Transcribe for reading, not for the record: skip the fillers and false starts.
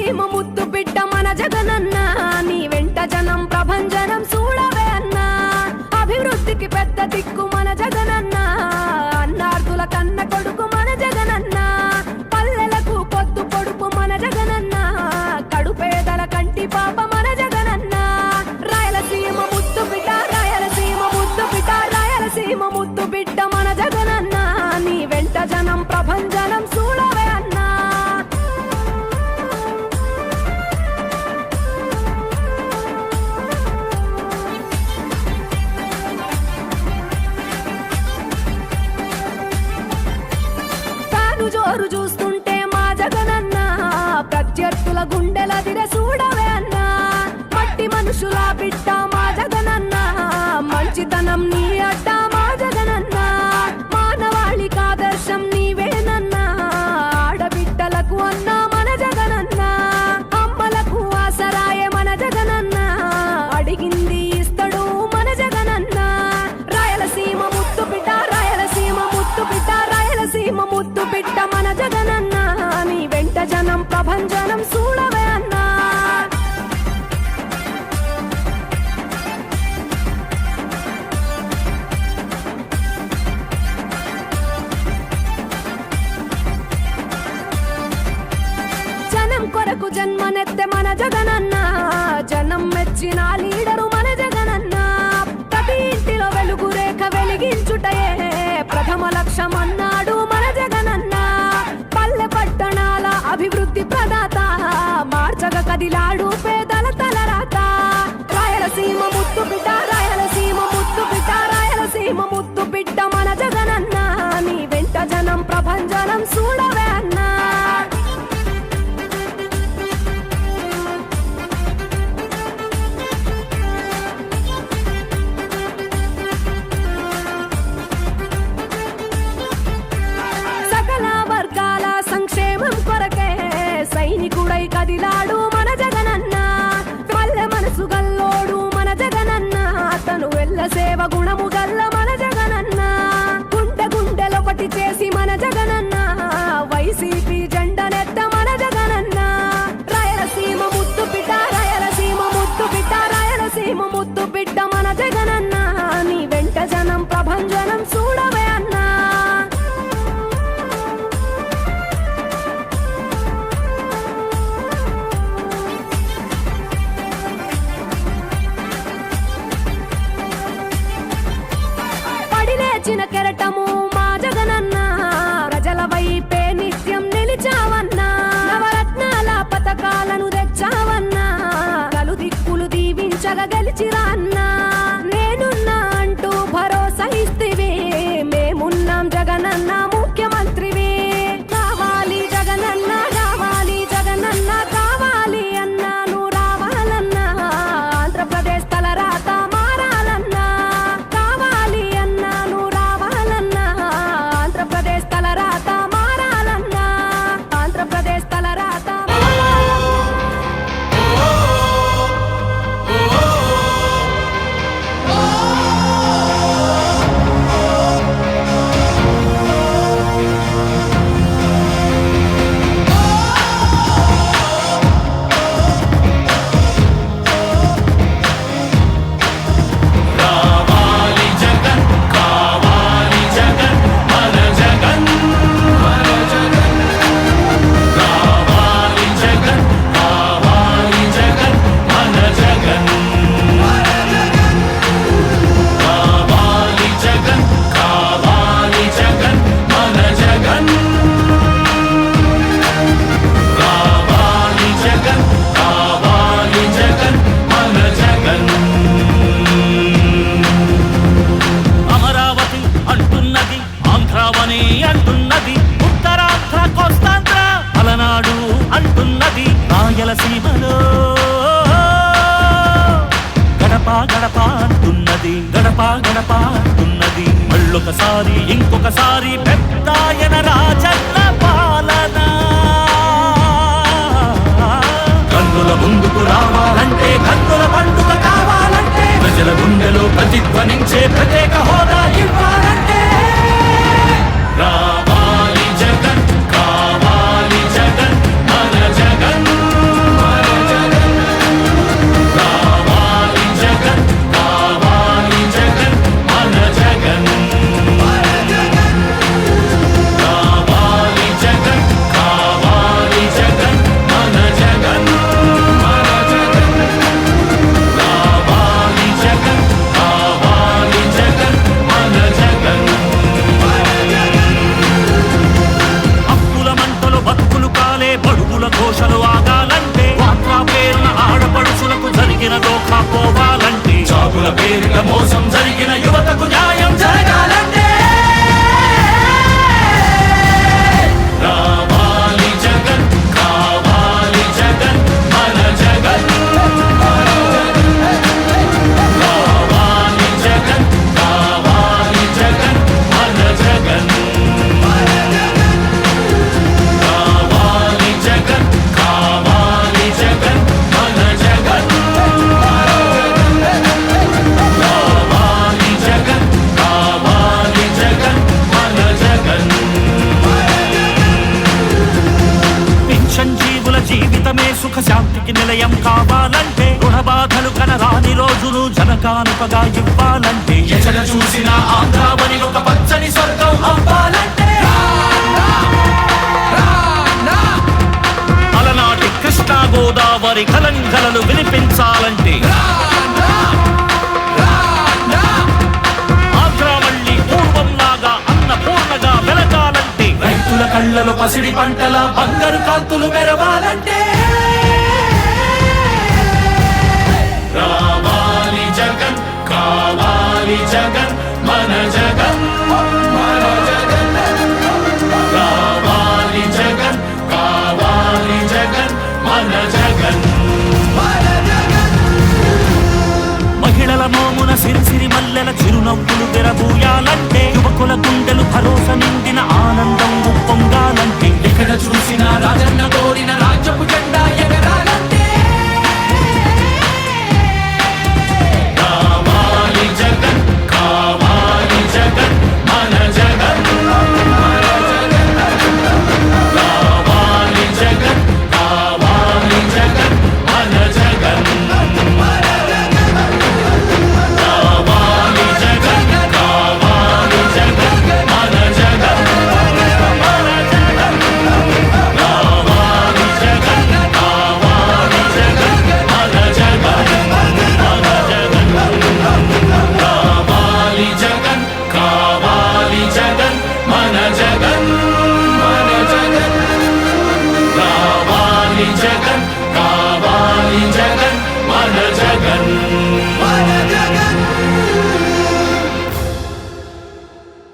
రాయలసీమ ముద్దు బిడ్డ మన జగనన్న నీ వెంట జనం ప్రభంజనం చూడవే అన్నా అభివృద్ధికి పెద్ద దిక్కు మన జగనన్న అన్నార్థుల కన్న కొడుకు మన జగనన్న పల్లెలకు పొద్దు పొడుపు మన జగనన్న కడుపేదల కంటి పాప మన జగనన్న రాయలసీమ ముద్దు బిడ్డ రాయలసీమ ముద్దు బిడ్డ రాయలసీమ ముద్దు బిడ్డ మన జగనన్న నీ వెంట జనం ప్రభంజనం చూడవే అన్నా జోరు చూస్తుంటే మా జగనన్న ప్రత్యర్థుల గుండెల దిర చూడవే అన్నా మట్టి మనుషుల బిడ్డ మా జగనన్న మంచితనం నీ అడ్డ మా జగనన్న మానవాళికి ఆదర్శం నీవేనన్నా ఆడబిడ్డలకు అన్నా మన జగనన్న అమ్మలకు ఆసరాయే మన జగనన్న అడిగింది ఇస్తడు మన జగనన్న రాయలసీమ ముద్దు బిడ్డ రాయలసీమ ముద్దు బిడ్డ రాయలసీమ ముద్దు బిడ్డ మన జగనన్న నీ వెంట జనం ప్రభంజనం చూడవే అన్నా జనం కొరకు జన్మనెత్తె మన జగనన్న జనం మెచ్చిన లీడరు మన జగనన్న ప్రతి ఇంటిలో వెలుగు రేఖ వెలిగించుటయే ప్రథమ లక్ష్యం అన్నాడు మన జగనన్న పల్లె పట్టణాల అభివృద్ధి ప్రదాత మార్చగ కదిలాడు పేదల తలరాత రాయలసీమ ముద్దు బిడ్డ రాయలసీమ ముద్దు బిడ్డ రాయలసీమ ముద్దు బిడ్డ మన జగనన్న నీ వెంట జనం ప్రభంజనం చూడవే అన్నా సైనికుడై కదిలాడు మన జగనన్న పల్లె మనసు గల్లోడు మన జగనన్న తను వెళ్ళ సేవ గుణము గల్ల మన జగనన్న గుండె గుండెలొకటి చేసి మన జగనన్న వైసీపీ జెండనెత్త మన జగనన్న రాయలసీమ ముద్దు బిడ్డ రాయలసీమ ముద్దు బిడ్డ రాయలసీమ ముద్దు బిడ్డ మన జగనన్న నీ వెంట జనం ప్రభంజనం చూడవే అన్నా చిన్న కెరటము మా జగనన్న ప్రజల వైపే నిత్యం నిలిచావన్నా నవరత్నాల పథకాలను తెచ్చావన్నా కలు దిక్కులు దీవించగా గెలిచిరా అన్నా నేనున్నా అంటూ భరోసా ఇస్తివి మేమున్నాం జగనన్న ముఖ్యమంత్రివి కావాలి జగనన్న కావాలి జగనన్న కావాలి అన్నా నువ్వు రావాలన్నా ఆంధ్రప్రదేశ్ తలరాత మారాలన్నా కావాలి అన్నా ఆంధ్రప్రదేశ్ తలరాత మారాలన్నా ఆంధ్రప్రదేశ్ తలరాత అంటున్నది ఉత్తరాంధ్ర కోస్తాంధ్ర పలనాడు అంటున్నది రాయలసీమలో గడప గడప అంటున్నది గడప గడప అంటున్నది మళ్ళొకసారి ఇంకొకసారి పెద్దాయన రాజన్న పాలన కన్నుల ముందుకు రావాలంటే కన్నుల పండుగ కావాలంటే ప్రజల గుండెలో ప్రతిధ్వనించే ప్రత్యేక హోదా ఇవ్వాలంటే రావాలి జగన్ కావాలి జగన్ మన జగన్ రాజ్యమే సుఖ శాంతికి నిలయం కావాలంటే రుణ బాధలు కనరాని రోజులు జనకానుకగా ఇవ్వాలంటే ఎక్కడ చూసినా ఆంధ్రావని ఒక పచ్చని స్వర్గం అవ్వాలంటే అలనాటి కృష్ణా గోదావరి కలంకలలు వినిపించాలంటే రైతుల కళ్ళలో పసిడి పంటల బంగారు కాంతులు మెరవాలంటే రావాలి జగన్ కావాలి జగన్ మన జగన్ మన జగన్ రావాలి జగన్ కావాలి జగన్ మన జగన్ మహిళల మోమున సిరిసిరి మల్లెల చిరునవ్వులు తెరబూయాలంటే యువకుల గుండెలు భరోసా నిండిన ఆనందం ఉప్పొంగాలంటే ఎక్కడ చూసినా రాజన్న కోరిన రాజ్యపు జెండా ఎగరాలంటే కావాలి జగన్ కావాలి జగన్ మన జగన్ కావాలి జగన్ కావాలి జగన్ మన జగన్ జగన్